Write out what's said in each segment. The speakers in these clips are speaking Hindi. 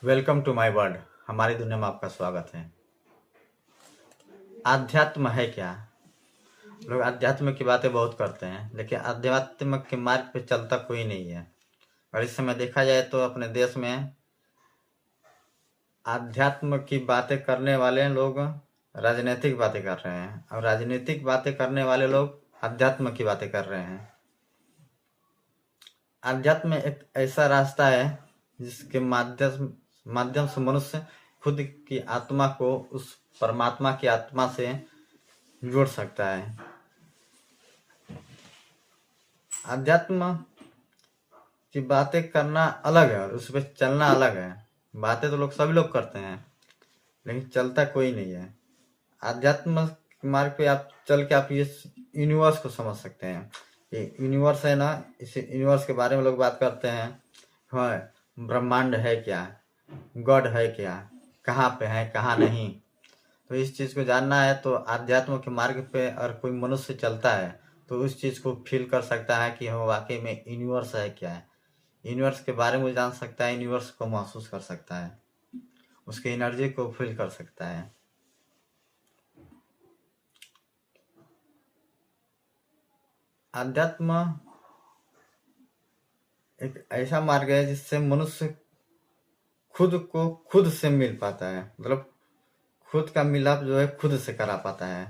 Welcome to my world. हमारी दुनिया में आपका स्वागत है। आध्यात्म है क्या? लोग आध्यात्म की बातें बहुत करते हैं, लेकिन आध्यात्म के मार्ग पे चलता कोई नहीं है। और इस समय देखा जाए तो अपने देश में आध्यात्म की बातें करने वाले लोग राजनीतिक बातें कर रहे हैं, और राजनीतिक बातें करने वाले लोग आध्यात्म की बातें कर रहे हैं। आध्यात्म एक ऐसा रास्ता है जिसके माध्यम से मनुष्य खुद की आत्मा को उस परमात्मा की आत्मा से जोड़ सकता है। अध्यात्म की बातें करना अलग है और उस पर चलना अलग है। बातें तो सभी लोग करते हैं, लेकिन चलता कोई नहीं है। अध्यात्म के मार्ग पे आप चल के आप ये यूनिवर्स को समझ सकते हैं। ये यूनिवर्स है ना, इस यूनिवर्स के बारे में लोग बात करते हैं। हाँ, ब्रह्मांड है क्या, गॉड है क्या, कहाँ पे है कहाँ नहीं। तो इस चीज को जानना है तो आध्यात्म के मार्ग पे और कोई मनुष्य चलता है तो उस चीज को फील कर सकता है कि हम वाकई में यूनिवर्स है क्या है। यूनिवर्स के बारे में जान सकता है, यूनिवर्स को महसूस कर सकता है, उसकी एनर्जी को फील कर सकता है। अध्यात्म एक ऐसा मार्ग है जिससे मनुष्य खुद को खुद से मिल पाता है, मतलब खुद का मिलाप जो है खुद से करा पाता है।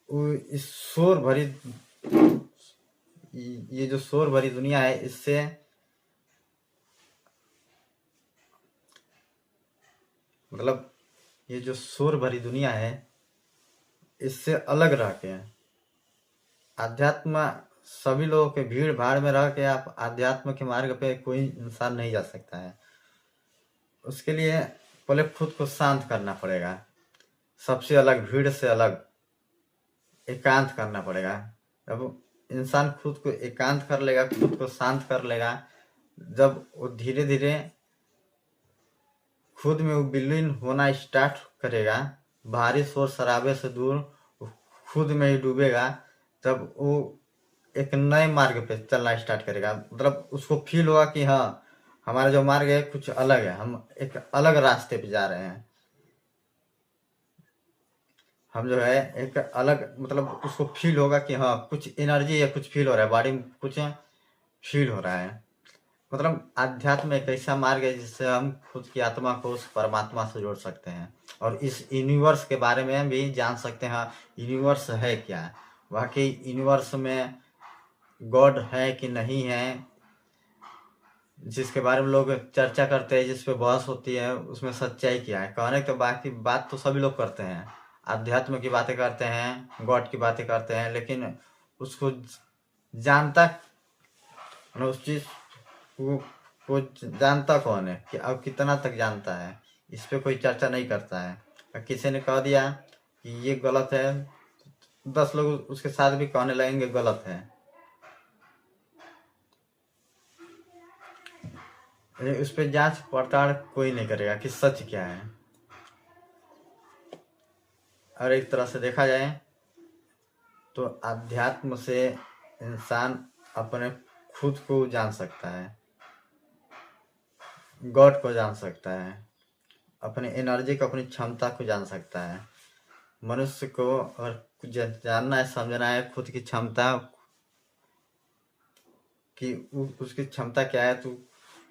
वो इस शोर भरी ये जो शोर भरी दुनिया है, इससे मतलब ये जो शोर भरी दुनिया है इससे अलग रह के आध्यात्म सभी लोगों के भीड़ भाड़ में रह के आप आध्यात्म के मार्ग पे कोई इंसान नहीं जा सकता है। उसके लिए पहले खुद को शांत करना पड़ेगा, सबसे अलग, भीड़ से अलग एकांत करना पड़ेगा। जब इंसान खुद को एकांत कर लेगा, खुद को शांत कर लेगा, जब वो धीरे धीरे खुद में वो विलीन होना स्टार्ट करेगा, बाहरी शोर शराबे से दूर खुद में ही डूबेगा, तब वो एक नए मार्ग पे चलना स्टार्ट करेगा। मतलब उसको फील होगा कि हाँ, हमारा जो मार्ग है कुछ अलग है, हम एक अलग रास्ते पे जा रहे हैं। हम जो है एक अलग, मतलब उसको फील होगा कि हाँ कुछ एनर्जी है, कुछ फील हो रहा है, बॉडी में कुछ फील हो रहा है। मतलब आध्यात्म एक ऐसा मार्ग है जिससे हम खुद की आत्मा को उस परमात्मा से जोड़ सकते हैं और इस यूनिवर्स के बारे में भी जान सकते हैं। हाँ, यूनिवर्स है क्या, वाकई यूनिवर्स में गॉड है कि नहीं है, जिसके बारे में लोग चर्चा करते हैं, जिस पे बहस होती है, उसमें सच्चाई क्या है। कहने तो बाकी बात तो सभी लोग करते हैं, आध्यात्म की बातें करते हैं, गॉड की बातें करते हैं, लेकिन उसको जानता, उस चीज को जानता कौन है कि अब कितना तक जानता है, इस पे कोई चर्चा नहीं करता है। किसी ने कह दिया कि ये गलत है, 10 लोग उसके साथ भी कहने लगेंगे गलत है। उस पर जांच पड़ताल कोई नहीं करेगा कि सच क्या है। और एक तरह से देखा जाए तो अध्यात्म से इंसान अपने खुद को जान सकता है, गॉड को जान सकता है, अपनी एनर्जी को, अपनी क्षमता को जान सकता है। मनुष्य को और कुछ जानना है, समझना है खुद की क्षमता कि उसकी क्षमता क्या है, तो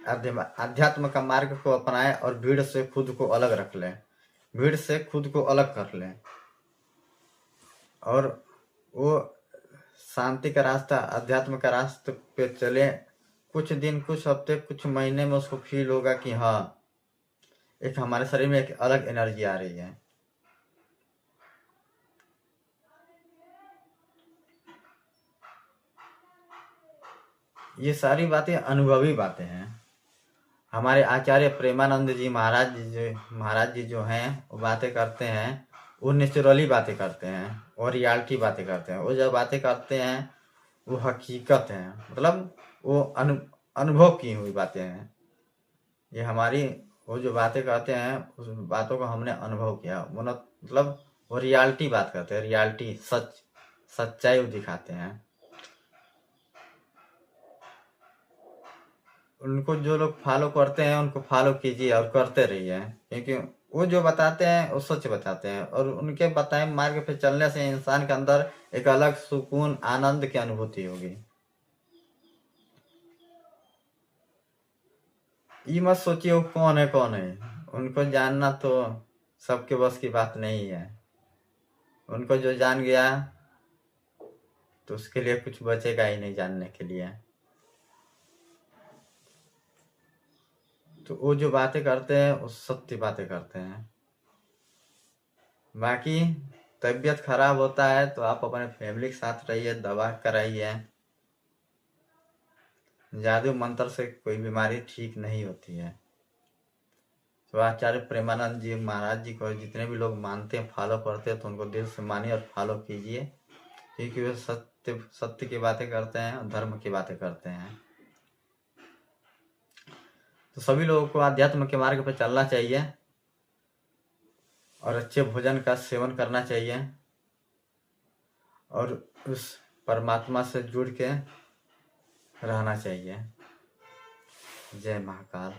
अध्यात्म का मार्ग को अपनाए और भीड़ से खुद को अलग रख ले, भीड़ से खुद को अलग कर ले, और वो शांति का रास्ता, अध्यात्म का रास्ते पे चले। कुछ दिन, कुछ हफ्ते, कुछ महीने में उसको फील होगा कि हाँ, एक हमारे शरीर में एक अलग एनर्जी आ रही है। ये सारी बातें अनुभवी बातें हैं। हमारे आचार्य प्रेमानंद जी महाराज जी जो हैं, वो बातें करते हैं, वो नेचुरली बातें करते हैं और रियलिटी बातें करते हैं। वो जब बातें करते हैं वो हकीकत है, मतलब वो अनुभव की हुई बातें हैं। ये हमारी, वो जो बातें कहते हैं उस बातों को हमने अनुभव किया, मतलब वो रियलिटी बात करते हैं, रियलिटी, सच्चाई वो दिखाते हैं। उनको जो लोग फॉलो करते हैं उनको फॉलो कीजिए और करते रहिए, क्योंकि वो जो बताते हैं वो सच बताते हैं, और उनके बताए मार्ग पे चलने से इंसान के अंदर एक अलग सुकून आनंद की अनुभूति होगी। ये मत सोचिए वो कौन है कौन है, उनको जानना तो सबके बस की बात नहीं है। उनको जो जान गया तो उसके लिए कुछ बचेगा ही नहीं जानने के लिए। तो वो जो बातें करते हैं वो सत्य बातें करते हैं। बाकी तबीयत खराब होता है तो आप अपने फैमिली के साथ रहिए, दवा कराइए। जादू मंत्र से कोई बीमारी ठीक नहीं होती है। तो आचार्य प्रेमानंद जी महाराज जी को जितने भी लोग मानते हैं फॉलो करते हैं तो उनको दिल से मानिए और फॉलो कीजिए, क्योंकि वे सत्य सत्य की बातें करते हैं और धर्म की बातें करते हैं। तो सभी लोगों को अध्यात्म के मार्ग पर चलना चाहिए और अच्छे भोजन का सेवन करना चाहिए और उस परमात्मा से जुड़ के रहना चाहिए। जय महाकाल।